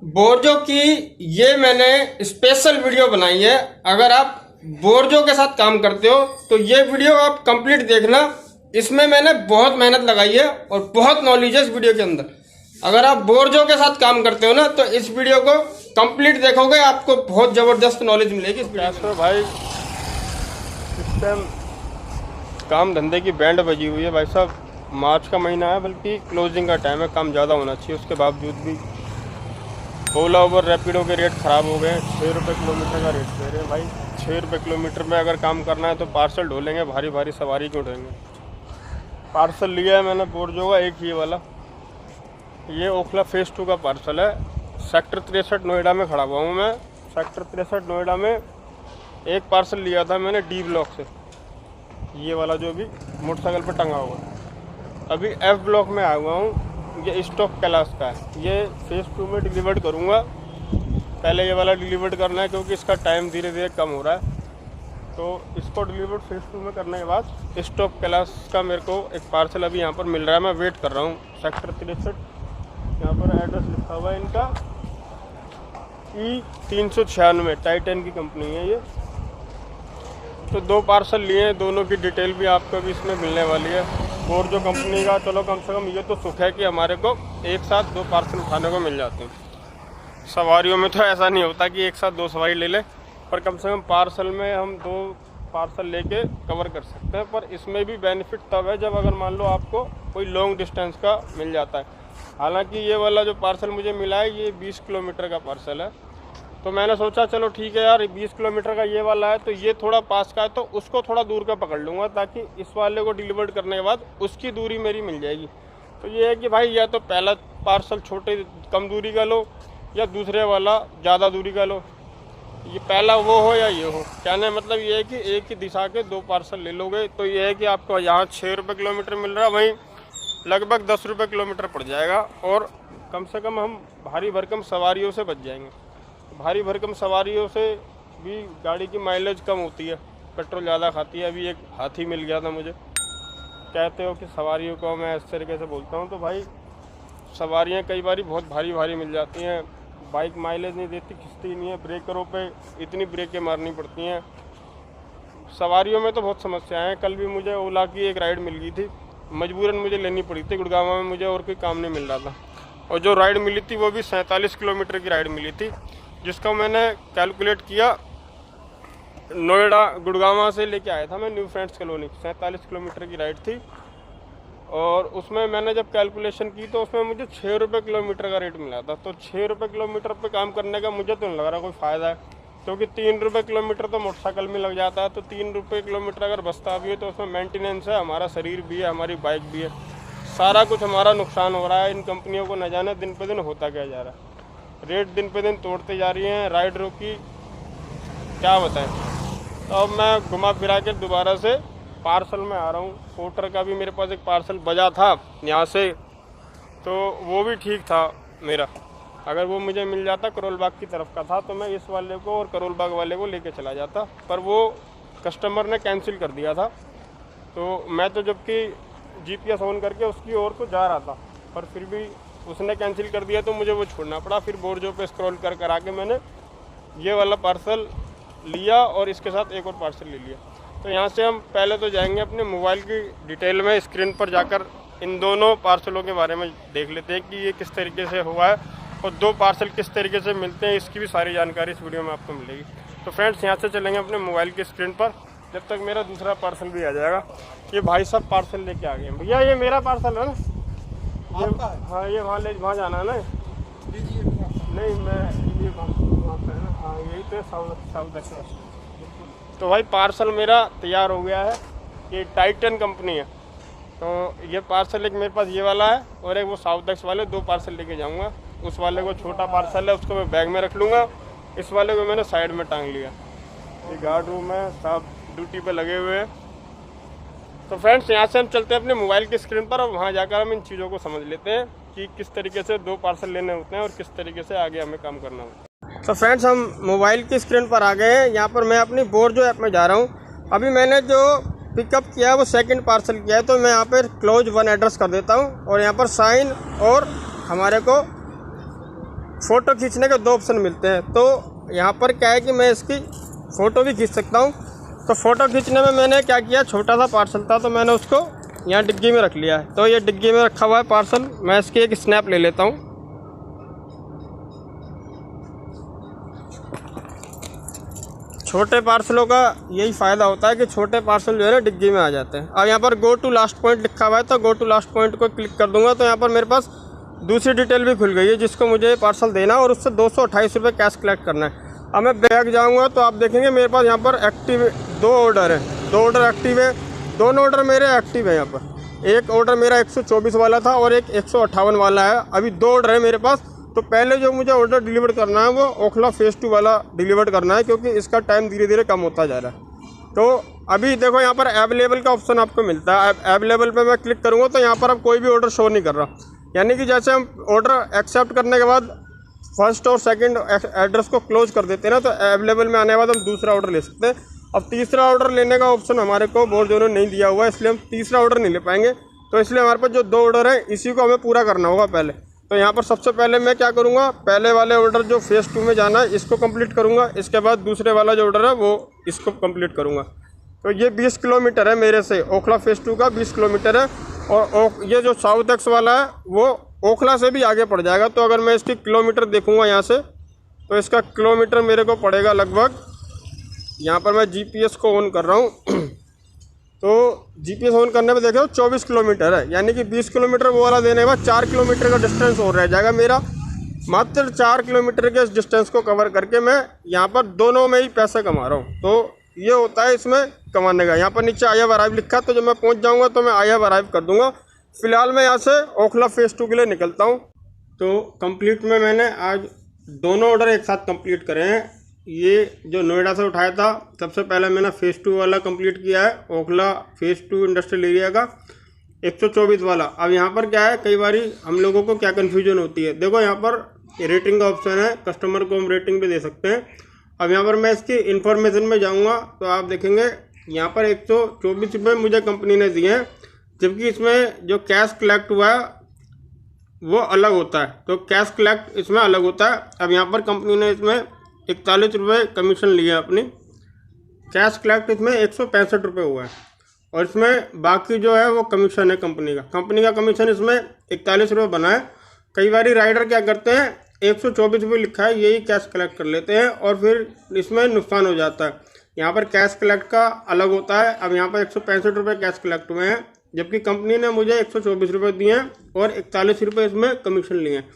बोर्जो की ये मैंने स्पेशल वीडियो बनाई है। अगर आप बोर्जो के साथ काम करते हो तो ये वीडियो आप कंप्लीट देखना। इसमें मैंने बहुत मेहनत लगाई है और बहुत नॉलेज है इस वीडियो के अंदर। अगर आप बोर्जो के साथ काम करते हो ना तो इस वीडियो को कंप्लीट देखोगे, आपको बहुत जबरदस्त नॉलेज मिलेगी इस वीडियो में। भाई इस टाइम काम धंधे की बैंड बजी हुई है भाई साहब। मार्च का महीना है, बल्कि क्लोजिंग का टाइम है, काम ज़्यादा होना चाहिए। उसके बावजूद भी ओला उबर रैपिडो के रेट ख़राब हो गए। 6 रुपये किलोमीटर का रेट दे रहे हैं भाई। 6 रुपये किलोमीटर में अगर काम करना है तो पार्सल ढोलेंगे, भारी भारी सवारी क्यों ढोएंगे। पार्सल लिया है मैंने बोर्जो का, एक ही वाला। ये ओखला फेज़ 2 का पार्सल है। सेक्टर 63 नोएडा में खड़ा हुआ हूँ मैं। सेक्टर 63 नोएडा में एक पार्सल लिया था मैंने डी ब्लॉक से, ये वाला जो भी मोटरसाइकिल पर टंगा हुआ है। अभी एफ ब्लॉक में आया हुआ हूँ। ये स्टॉक कैलाश का है। ये फेज़ 2 में डिलीवर्ड करूँगा। पहले ये वाला डिलीवर्ड करना है क्योंकि इसका टाइम धीरे धीरे कम हो रहा है। तो इसको डिलीवर्ड फेज़ 2 में करने के बाद स्टॉक कैलाश का मेरे को एक पार्सल अभी यहाँ पर मिल रहा है। मैं वेट कर रहा हूँ। सेक्टर 63, यहाँ पर एड्रेस लिखा हुआ है इनका, E396, टाइटन की कंपनी है ये। तो 2 पार्सल लिए हैं, दोनों की डिटेल भी आपको भी इसमें मिलने वाली है। और जो कंपनी का चलो कम से कम ये तो सुख है कि हमारे को एक साथ 2 पार्सल उठाने को मिल जाते हैं। सवारियों में तो ऐसा नहीं होता कि एक साथ 2 सवारी ले लें, पर कम से कम पार्सल में हम 2 पार्सल लेके कवर कर सकते हैं। पर इसमें भी बेनिफिट तब है जब अगर मान लो आपको कोई लॉन्ग डिस्टेंस का मिल जाता है। हालांकि ये वाला जो पार्सल मुझे मिला है ये 20 किलोमीटर का पार्सल है। तो मैंने सोचा चलो ठीक है यार, 20 किलोमीटर का ये वाला है तो ये थोड़ा पास का है, तो उसको थोड़ा दूर का पकड़ लूँगा ताकि इस वाले को डिलीवर्ड करने के बाद उसकी दूरी मेरी मिल जाएगी। तो ये है कि भाई या तो पहला पार्सल छोटे कम दूरी का लो या दूसरे वाला ज़्यादा दूरी का लो। ये पहला वो हो या ये हो, कहने मतलब ये है कि एक ही दिशा के 2 पार्सल ले लोगे तो ये है कि आपको यहाँ 6 रुपये किलोमीटर मिल रहा है, वहीं लगभग 10 रुपये किलोमीटर पड़ जाएगा। और कम से कम हम भारी भरकम सवारियों से बच जाएंगे। भारी भरकम सवारियों से भी गाड़ी की माइलेज कम होती है, पेट्रोल ज़्यादा खाती है। अभी एक हाथी मिल गया था मुझे, कहते हो कि सवारियों को मैं इस तरीके से बोलता हूँ। तो भाई सवारियाँ कई बार बहुत भारी भारी मिल जाती हैं। बाइक माइलेज नहीं देती, खिंचती नहीं है, ब्रेकरों पे इतनी ब्रेकें मारनी पड़ती हैं। सवारियों में तो बहुत समस्याएं हैं। कल भी मुझे ओला की एक राइड मिल गई थी, मजबूरन मुझे लेनी पड़ी थी। गुड़गांव में मुझे और कोई काम नहीं मिल रहा था और जो राइड मिली थी वो भी 47 किलोमीटर की राइड मिली थी, जिसका मैंने कैलकुलेट किया। नोएडा गुड़गांव से लेके आया था मैं न्यू फ्रेंड्स कॉलोनी, 47 किलोमीटर की राइड थी। और उसमें मैंने जब कैलकुलेशन की तो उसमें मुझे 6 रुपये किलोमीटर का रेट मिला था। तो 6 रुपये किलोमीटर पे काम करने का मुझे तो नहीं लग रहा कोई फ़ायदा है, क्योंकि 3 रुपये किलोमीटर तो मोटरसाइकिल में लग जाता है। तो 3 रुपये किलोमीटर अगर बचता भी है तो उसमें मेंटेनेंस है, हमारा शरीर भी है, हमारी बाइक भी है, सारा कुछ हमारा नुकसान हो रहा है। इन कंपनियों को न जाने दिन पे दिन होता क्या जा रहा है। रेट दिन पे दिन तोड़ते जा रही हैं राइडरों की, क्या बताएं। तो अब मैं घुमा फिरा के दोबारा से पार्सल में आ रहा हूँ। पोर्टर का भी मेरे पास एक पार्सल बजा था यहाँ से, तो वो भी ठीक था मेरा। अगर वो मुझे मिल जाता, करोल बाग की तरफ का था, तो मैं इस वाले को और करोल बाग वाले को लेके चला जाता, पर वो कस्टमर ने कैंसिल कर दिया था। तो मैं तो जबकि GPS ऑन करके उसकी ओर को जा रहा था, पर फिर भी उसने कैंसिल कर दिया तो मुझे वो छोड़ना पड़ा। फिर बोर्जो पे स्क्रॉल कर कर आके मैंने ये वाला पार्सल लिया और इसके साथ एक और पार्सल ले लिया। तो यहाँ से हम पहले तो जाएंगे अपने मोबाइल की डिटेल में, स्क्रीन पर जाकर इन दोनों पार्सलों के बारे में देख लेते हैं कि ये किस तरीके से हुआ है और 2 पार्सल किस तरीके से मिलते हैं। इसकी भी सारी जानकारी इस वीडियो में आपको मिलेगी। तो फ्रेंड्स यहाँ से चलेंगे अपने मोबाइल की स्क्रीन पर, जब तक मेरा दूसरा पार्सल भी आ जाएगा। ये भाई साहब पार्सल लेके आ गए हैं। भैया ये मेरा पार्सल है ना? हाँ, ये वहाँ जाना है ना? नहीं, मैं ये वहाँ पे है ना? हाँ, यही तो साउथ एक्सप्रेस। तो भाई पार्सल मेरा तैयार हो गया है। ये टाइटन कंपनी है। तो ये पार्सल एक मेरे पास ये वाला है और एक वो साउथ एक्स वाले, 2 पार्सल लेके जाऊंगा। उस वाले को छोटा पार्सल है, उसको मैं बैग में रख लूँगा। इस वाले को मैंने साइड में टांग लिया। ये गार्ड रूम है, सब ड्यूटी पे लगे हुए हैं। तो फ्रेंड्स यहाँ से हम चलते हैं अपने मोबाइल की स्क्रीन पर और वहाँ जाकर हम इन चीज़ों को समझ लेते हैं कि किस तरीके से 2 पार्सल लेने होते हैं और किस तरीके से आगे हमें काम करना होता है। तो फ्रेंड्स हम मोबाइल की स्क्रीन पर आ गए हैं। यहाँ पर मैं अपनी बोर्जो ऐप में जा रहा हूँ। अभी मैंने जो पिकअप किया है वो सेकंड पार्सल किया है, तो मैं यहाँ पर क्लोज 1 एड्रेस कर देता हूँ और यहाँ पर साइन और हमारे को फ़ोटो खींचने के 2 ऑप्शन मिलते हैं। तो यहाँ पर क्या है कि मैं इसकी फ़ोटो भी खींच सकता हूँ। तो फ़ोटो खींचने में मैंने क्या किया, छोटा सा पार्सल था तो मैंने उसको यहाँ डिग्गी में रख लिया है। तो ये डिग्गी में रखा हुआ है पार्सल, मैं इसकी एक स्नैप ले लेता हूँ। छोटे पार्सलों का यही फ़ायदा होता है कि छोटे पार्सल जो है ना डिग्गी में आ जाते हैं। अब यहाँ पर गो टू लास्ट पॉइंट लिखा हुआ है, तो गो टू लास्ट पॉइंट को क्लिक कर दूंगा तो यहाँ पर मेरे पास दूसरी डिटेल भी खुल गई है जिसको मुझे पार्सल देना और उससे 228 रुपये कैश कलेक्ट करना है। अब मैं बैग जाऊँगा तो आप देखेंगे मेरे पास यहाँ पर एक्टिव 2 ऑर्डर है, 2 ऑर्डर एक्टिव है, दोनों ऑर्डर मेरे एक्टिव है। यहाँ पर एक ऑर्डर मेरा 124 वाला था और एक 158 वाला है। अभी 2 ऑर्डर है मेरे पास। तो पहले जो मुझे ऑर्डर डिलीवर करना है वो ओखला फेज़ 2 वाला डिलीवर करना है, क्योंकि इसका टाइम धीरे धीरे कम होता जा रहा है। तो अभी देखो यहाँ पर अवेलेबल का ऑप्शन आपको मिलता है। अवेलेबल पे मैं क्लिक करूँगा तो यहाँ पर अब कोई भी ऑर्डर शो नहीं कर रहा, यानी कि जैसे हम ऑर्डर एक्सेप्ट करने के बाद फर्स्ट और सेकंड एड्रेस को क्लोज कर देते हैं ना, तो अवेलेबल में आने के बाद हम दूसरा ऑर्डर ले सकते हैं। अब तीसरा ऑर्डर लेने का ऑप्शन हमारे को बोर्ड जोनों ने नहीं दिया हुआ है, इसलिए हम तीसरा ऑर्डर नहीं ले पाएंगे। तो इसलिए हमारे पास जो 2 ऑर्डर है इसी को हमें पूरा करना होगा पहले। तो यहाँ पर सबसे पहले मैं क्या करूँगा, पहले वाले ऑर्डर जो फेज़ 2 में जाना है इसको कंप्लीट करूँगा, इसके बाद दूसरे वाला जो ऑर्डर है वो इसको कंप्लीट करूँगा। तो ये 20 किलोमीटर है मेरे से, ओखला फेज़ 2 का 20 किलोमीटर है। और ये जो साउथ एक्स वाला है वो ओखला से भी आगे पड़ जाएगा। तो अगर मैं इसकी किलोमीटर देखूँगा यहाँ से, तो इसका किलोमीटर मेरे को पड़ेगा लगभग, यहाँ पर मैं GPS को ऑन कर रहा हूँ तो GPS ऑन करने पे देखो 24 किलोमीटर है, यानी कि 20 किलोमीटर वो वाला देने के बाद 4 किलोमीटर का डिस्टेंस और रह जाएगा मेरा। मात्र 4 किलोमीटर के इस डिस्टेंस को कवर करके मैं यहाँ पर दोनों में ही पैसे कमा रहा हूँ। तो ये होता है इसमें कमाने का। यहाँ पर नीचे आई हैव अराइव लिखा, तो जब मैं पहुँच जाऊँगा तो मैं आई हैव अराइव कर दूँगा। फिलहाल मैं यहाँ से ओखला फेज़ 2 के लिए निकलता हूँ। तो कंप्लीट में मैंने आज दोनों ऑर्डर एक साथ कंप्लीट करे हैं। ये जो नोएडा से उठाया था, सबसे पहले मैंने फेज़ 2 वाला कंप्लीट किया है, ओखला फेज़ 2 इंडस्ट्रियल एरिया का 124 वाला। अब यहाँ पर क्या है, कई बार हम लोगों को क्या कन्फ्यूजन होती है। देखो यहाँ पर रेटिंग का ऑप्शन है, कस्टमर को हम रेटिंग भी दे सकते हैं। अब यहाँ पर मैं इसकी इन्फॉर्मेशन में जाऊँगा तो आप देखेंगे यहाँ पर 124 रुपये मुझे कंपनी ने दिए हैं, जबकि इसमें जो कैश कलेक्ट हुआ है वो अलग होता है। तो कैश कलेक्ट इसमें अलग होता है। अब यहाँ पर कंपनी ने इसमें 41 रुपये कमीशन लिया अपनी, कैश कलेक्ट इसमें 165 रुपये हुआ है और इसमें बाकी जो है वो कमीशन है कंपनी का कमीशन इसमें 41 रुपये बना है। कई बार राइडर क्या करते हैं, 124 रुपये लिखा है यही कैश कलेक्ट कर लेते हैं और फिर इसमें नुकसान हो जाता है। यहाँ पर कैश कलेक्ट का अलग होता है। अब यहाँ पर 165 रुपये कैश कलेक्ट हुए हैं, जबकि कंपनी ने मुझे 124 रुपये दिए हैं और 41 रुपये इसमें कमीशन लिए हैं।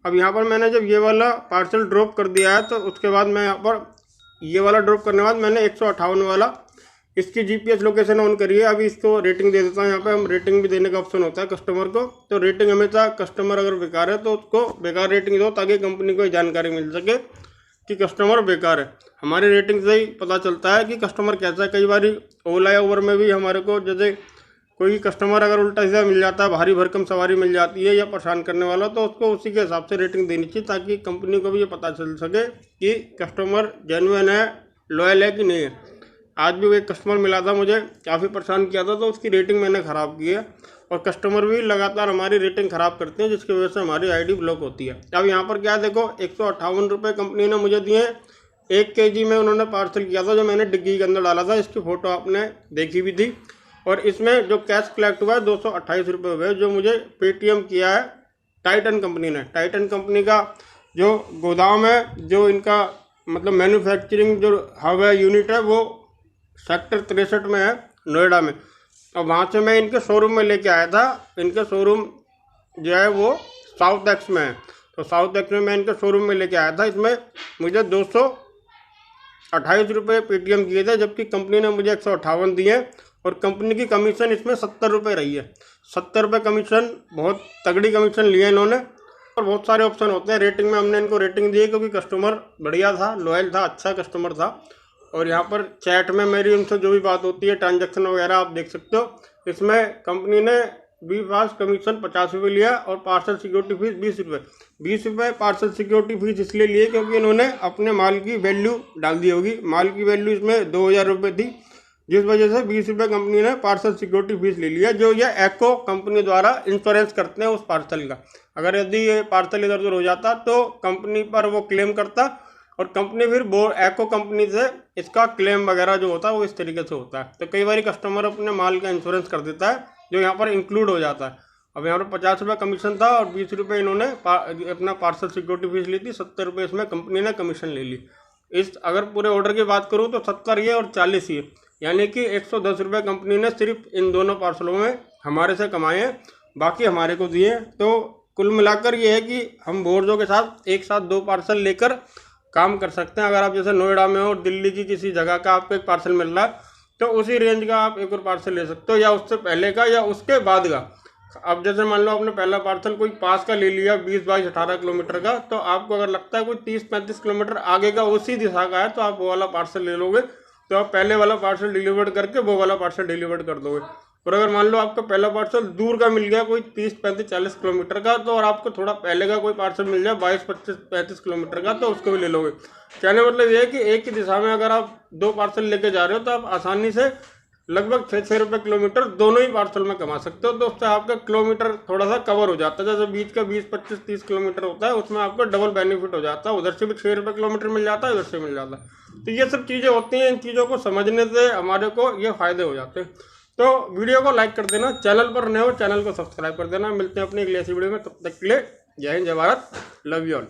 अब यहाँ पर मैंने जब ये वाला पार्सल ड्रॉप कर दिया है तो उसके बाद मैं यहाँ पर ये वाला ड्रॉप करने के बाद मैंने 158 वाला इसकी GPS लोकेशन ऑन करी है। अभी इसको रेटिंग दे देता हूँ। यहाँ पे हम रेटिंग भी देने का ऑप्शन होता है कस्टमर को। तो रेटिंग हमेशा कस्टमर अगर बेकार है तो उसको बेकार रेटिंग दो, ताकि कंपनी को जानकारी मिल सके कि कस्टमर बेकार है। हमारी रेटिंग से ही पता चलता है कि कस्टमर कैसा है। कई बार ओला या उबर में भी हमारे को जैसे कोई कस्टमर अगर उल्टा सीधा मिल जाता है, भारी भरकम सवारी मिल जाती है या परेशान करने वाला, तो उसको उसी के हिसाब से रेटिंग देनी चाहिए, ताकि कंपनी को भी ये पता चल सके कि कस्टमर जेन्युइन है, लॉयल है कि नहीं है। आज भी एक कस्टमर मिला था, मुझे काफ़ी परेशान किया था, तो उसकी रेटिंग मैंने ख़राब की है। और कस्टमर भी लगातार हमारी रेटिंग ख़राब करते हैं, जिसकी वजह से हमारी ID ब्लॉक होती है। अब यहाँ पर क्या देखो, 158 रुपये कंपनी ने मुझे दिए। 1 kg में उन्होंने पार्सल किया था, जो मैंने डिग्गी के अंदर डाला था। इसकी फ़ोटो आपने देखी भी थी। और इसमें जो कैश कलेक्ट हुआ है 228 रुपये हुए, जो मुझे पेटीएम किया है टाइटन कंपनी ने। टाइटन कंपनी का जो गोदाम है, जो इनका मतलब मैन्युफैक्चरिंग जो हब है, यूनिट है, वो सेक्टर 63 में है, नोएडा में। और वहाँ से मैं इनके शोरूम में लेके आया था। इनके शोरूम जो है वो साउथ एक्स में है। तो साउथ एक्स में मैं इनके शोरूम में लेके आया था। इसमें मुझे 228 रुपये पेटीएम किए थे, जबकि कंपनी ने मुझे 158 दिए। और कंपनी की कमीशन इसमें 70 रुपये रही है। 70 रुपये कमीशन, बहुत तगड़ी कमीशन लिए इन्होंने। और बहुत सारे ऑप्शन होते हैं रेटिंग में, हमने इनको रेटिंग दी है क्योंकि कस्टमर बढ़िया था, लॉयल था, अच्छा कस्टमर था। और यहाँ पर चैट में मेरी उनसे जो भी बात होती है, ट्रांजैक्शन वगैरह आप देख सकते हो। इसमें कंपनी ने बी फास्ट कमीशन 50 रुपये लिया और पार्सल सिक्योरिटी फीस 20 रुपये। 20 रुपये पार्सल सिक्योरिटी फीस इसलिए लिए क्योंकि इन्होंने अपने माल की वैल्यू डाल दी होगी। माल की वैल्यू इसमें 2000 रुपये थी, जिस वजह से 20 रुपये कंपनी ने पार्सल सिक्योरिटी फीस ले लिया, जो ये एको कंपनी द्वारा इंश्योरेंस करते हैं उस पार्सल का। अगर यदि ये पार्सल इधर उधर हो जाता तो कंपनी पर वो क्लेम करता और कंपनी फिर वो एको कंपनी से इसका क्लेम वगैरह जो होता है वो इस तरीके से होता है। तो कई बार कस्टमर अपने माल का इंश्योरेंस कर देता है जो यहाँ पर इंक्लूड हो जाता है। अब यहाँ पर 50 रुपये कमीशन था और 20 रुपये इन्होंने अपना पार्सल सिक्योरिटी फीस ली थी, 70 रुपये इसमें कंपनी ने कमीशन ले ली। इस अगर पूरे ऑर्डर की बात करूँ तो 70 ये और 40 ये, यानी कि 110 रुपये कंपनी ने सिर्फ इन दोनों पार्सलों में हमारे से कमाए हैं, बाकी हमारे को दिए। तो कुल मिलाकर ये है कि हम बोर्जों के साथ एक साथ 2 पार्सल लेकर काम कर सकते हैं। अगर आप जैसे नोएडा में हो, दिल्ली की किसी जगह का आपको एक पार्सल मिल रहा है तो उसी रेंज का आप एक और पार्सल ले सकते हो, या उससे पहले का या उसके बाद का। अब जैसे मान लो आपने पहला पार्सल कोई पास का ले लिया 20, 22, 18 किलोमीटर का, तो आपको अगर लगता है कोई 30, 35 किलोमीटर आगे का उसी दिशा का है तो आप वो वाला पार्सल ले लोगे, तो आप पहले वाला पार्सल डिलीवर करके वो वाला पार्सल डिलीवर कर दोगे। और अगर मान लो आपका पहला पार्सल दूर का मिल गया कोई 30, 35, 40 किलोमीटर का, तो और आपको थोड़ा पहले का कोई पार्सल मिल जाए 22, 25, 35 किलोमीटर का, तो उसको भी ले लोगे। कहने मतलब ये है कि एक ही दिशा में अगर आप 2 पार्सल लेके जा रहे हो तो आप आसानी से लगभग 6 रुपये किलोमीटर दोनों ही पार्सल में कमा सकते हो। तो उससे आपका किलोमीटर थोड़ा सा कवर हो जाता है। जैसे बीच का 20, 25, 30 किलोमीटर होता है उसमें आपको डबल बेनिफिट हो जाता है, उधर से भी 6 रुपये किलोमीटर मिल जाता है, उधर से मिल जाता है। तो ये सब चीज़ें होती हैं, इन चीज़ों को समझने से हमारे को ये फ़ायदे हो जाते हैं। तो वीडियो को लाइक कर देना, चैनल पर नए हो चैनल को सब्सक्राइब कर देना। मिलते हैं अपनी अगली ऐसी वीडियो में, तब तक के लिए जय हिंद, जय भारत, लव यू ऑल।